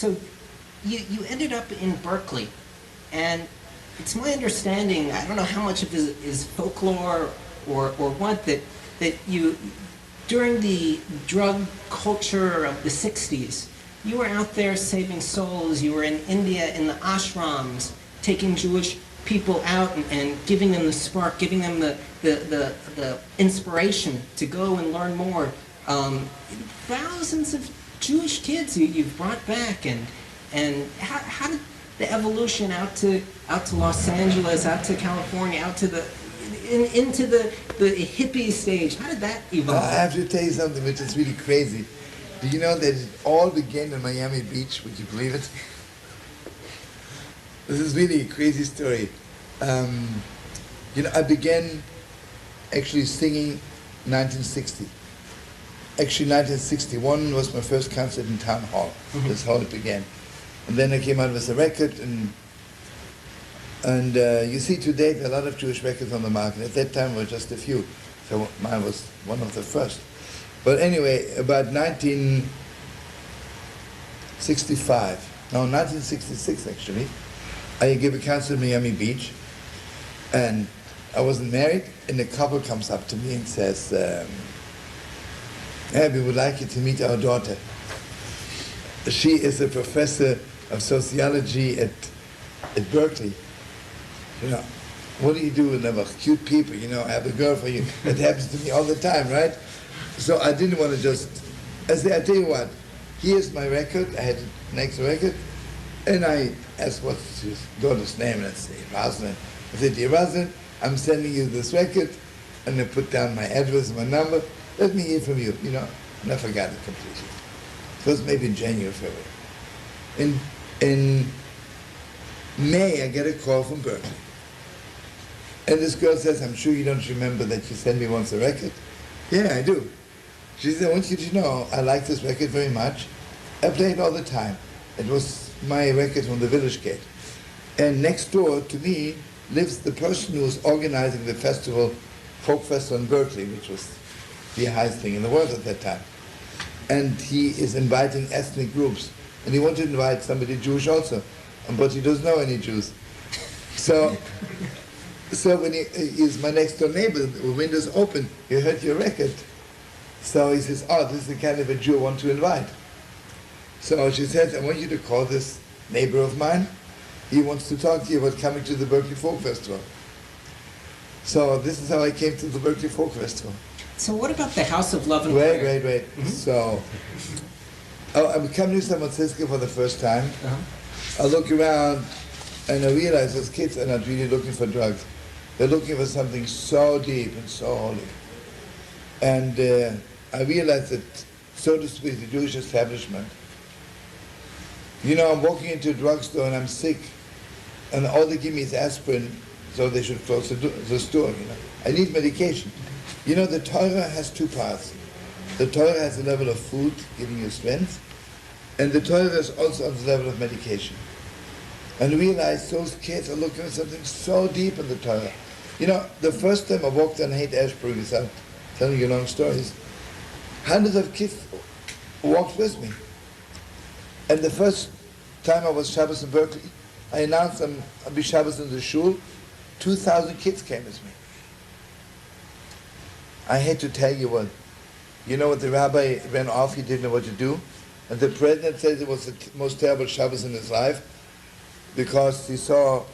So you ended up in Berkeley, and it's my understanding, I don't know how much of it is folklore or what, that you, during the drug culture of the 60s, you were out there saving souls. You were in India in the ashrams, taking Jewish people out and giving them the spark, giving them the inspiration to go and learn more. Thousands of Jewish kids you've brought back, and how did the evolution out to Los Angeles, out to California, out to into the hippie stage, how did that evolve? I have to tell you something which is really crazy. Do you know that it all began in Miami Beach? Would you believe it? This is really a crazy story. I began actually singing 1960. Actually, 1961 was my first concert in Town Hall. Mm-hmm. That's how it began. And then I came out with a record, and you see today there are a lot of Jewish records on the market. At that time, there were just a few. So mine was one of the first. But anyway, about 1966 actually, I gave a concert in Miami Beach, and I wasn't married, and a couple comes up to me and says, "Hey, we would like you to meet our daughter. She is a professor of sociology at Berkeley. What do you do with them cute people? I have a girl for you." That happens to me all the time, right? So I didn't want to I said, "I tell you what, here's my record." I had an extra record, and I asked what's his daughter's name, and I said, Rosalind. I said, "Dear Rosalind, I'm sending you this record," and I put down my address and my number. "Let me hear from you," And I forgot it completely. It was maybe in January or February. In May, I get a call from Berkeley. And this girl says, "I'm sure you don't remember that you sent me once a record." "Yeah, I do." She said, "I want you to know, I like this record very much. I play it all the time." It was my record from the Village Gate. And next door to me lives the person who was organizing the festival, folk festival in Berkeley, which was the highest thing in the world at that time. And he is inviting ethnic groups. And he wanted to invite somebody Jewish also, but he doesn't know any Jews. So when he's my next door neighbor, the window's open, he heard your record. So he says, "Oh, this is the kind of a Jew I want to invite." So she says, "I want you to call this neighbor of mine. He wants to talk to you about coming to the Berkeley Folk Festival." So this is how I came to the Berkeley Folk Festival. So what about the House of Love and Wait. Mm-hmm. So I'm coming to San Francisco for the first time. Uh-huh. I look around and I realize those kids are not really looking for drugs. They're looking for something so deep and so holy. And I realize that, so to speak, the Jewish establishment, I'm walking into a drugstore and I'm sick, and all they give me is aspirin, so they should close the store. I need medication. The Torah has two parts. The Torah has a level of food, giving you strength, and the Torah is also on the level of medication. And I realize those kids are looking at something so deep in the Torah. The first time I walked on Haight-Ashbury, without telling you long stories, hundreds of kids walked with me. And the first time I was Shabbos in Berkeley, I announced I'll be Shabbos in the shul. 2,000 kids came with me. I hate to tell you what the rabbi ran off, he didn't know what to do. And the president said it was the most terrible Shabbos in his life, because he saw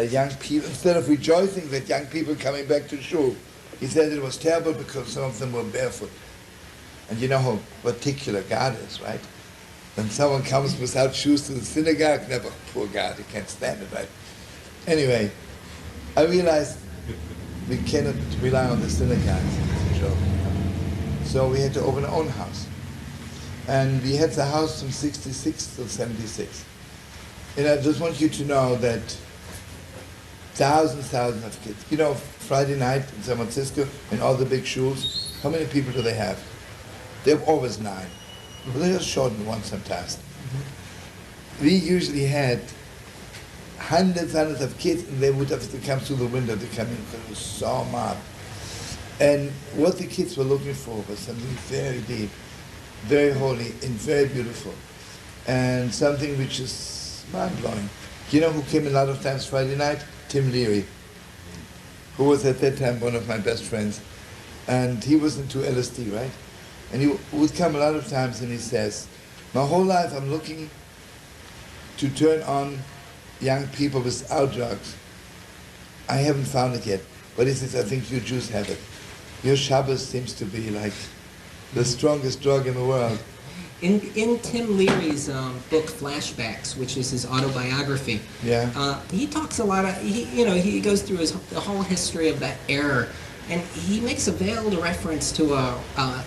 young people, instead of rejoicing that young people coming back to shul, he said it was terrible because some of them were barefoot. And you know how particular God is, right? When someone comes without shoes to the synagogue, never, poor God, he can't stand it, right? Anyway, I realized we cannot rely on the synagogues. So we had to open our own house. And we had the house from 66 to 76. And I just want you to know that thousands of kids. Friday night in San Francisco, in all the big shuls, how many people do they have? They have always 9. But they just shorten one sometimes. Mm-hmm. We usually had hundreds of kids, and they would have to come through the window to come in because it was so mob. And what the kids were looking for was something very deep, very holy, and very beautiful. and something which is mind-blowing. You know who came a lot of times Friday night? Tim Leary, who was at that time one of my best friends. And he was into LSD, right? And he would come a lot of times and he says, my whole life I'm looking to turn on young people without drugs. I haven't found it yet. But he says, I think you Jews have it. Your Shabbos seems to be like the strongest drug in the world. In Tim Leary's book Flashbacks, which is his autobiography, he talks a lot of, he goes through the whole history of that era, and he makes a veiled reference to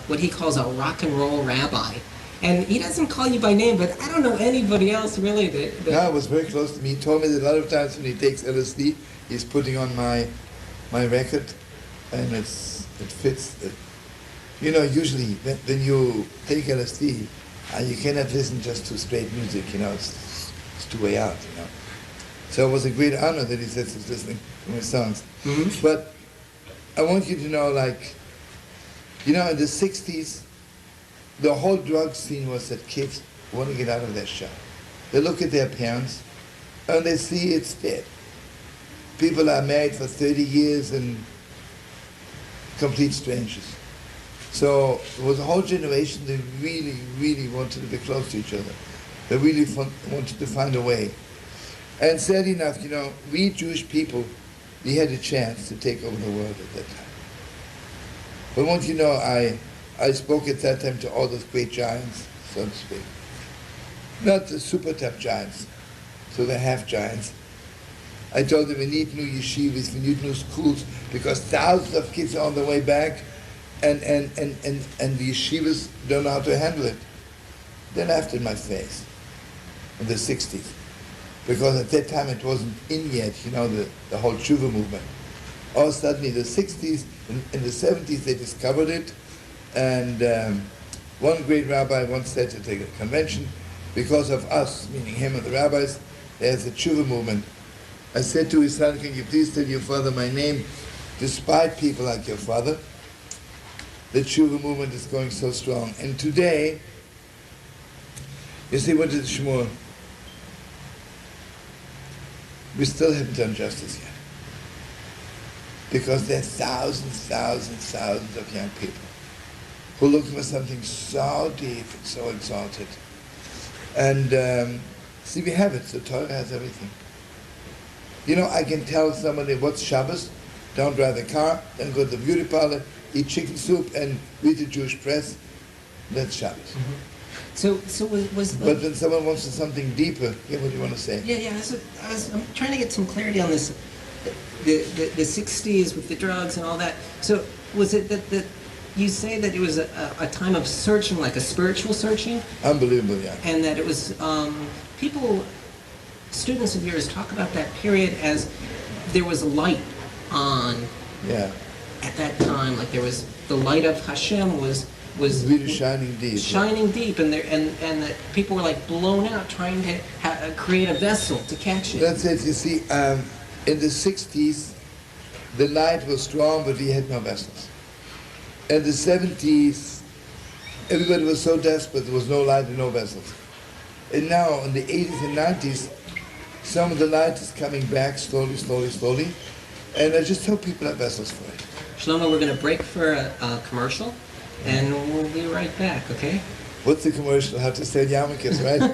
what he calls a rock and roll rabbi. And he doesn't call you by name, but I don't know anybody else really that... No, it was very close to me. He told me that a lot of times when he takes LSD, he's putting on my record, and it fits. Usually when you take LSD, you cannot listen just to straight music, it's too way out, So it was a great honor that he says he's listening to my songs. Mm-hmm. But I want you to know, in the 60s, the whole drug scene was that kids want to get out of their shell. They look at their parents, and they see it's dead. People are married for 30 years and complete strangers. So there was a whole generation that really, really wanted to be close to each other. They really wanted to find a way. And sadly enough, we Jewish people, we had a chance to take over the world at that time. But I want you to know, I spoke at that time to all those great giants, so to speak. Not the super tough giants, so they're half giants. I told them we need new yeshivas, we need new schools, because thousands of kids are on their way back, and the yeshivas don't know how to handle it. They laughed in my face in the 60s, because at that time it wasn't in yet, the whole tshuva movement. All suddenly in the 60s, in the 70s they discovered it, and one great rabbi once said at a convention, because of us, meaning him and the rabbis, there's a tshuva movement. I said to his son, can you please tell your father my name? Despite people like your father, the tshuva movement is going so strong. And today, you see, what is Shmuel? We still haven't done justice yet. Because there are thousands of young people who are looking for something so deep and so exalted. And see, we have it. The Torah has everything. I can tell somebody what's Shabbos, don't drive the car, then go to the beauty parlor, eat chicken soup, and read the Jewish press. That's Shabbos. Mm-hmm. So was the... But when someone wants something deeper, what do you want to say? Yeah. I'm trying to get some clarity on this. The 60s with the drugs and all that. So was it that you say that it was a time of searching, like a spiritual searching? Unbelievable, yeah. And that it was students of yours talk about that period as there was a light on at that time, like there was the light of Hashem was really shining deep. Shining deep, and that people were like blown out trying to create a vessel to catch it. That's it. You see, in the 60s, the light was strong, but we had no vessels. In the 70s, everybody was so desperate, there was no light and no vessels. And now, in the 80s and 90s, some of the light is coming back slowly. And I just hope people have vessels for it. Shlomo, we're going to break for a commercial, and we'll be right back, okay? What's the commercial? Have to say yarmulkes, right?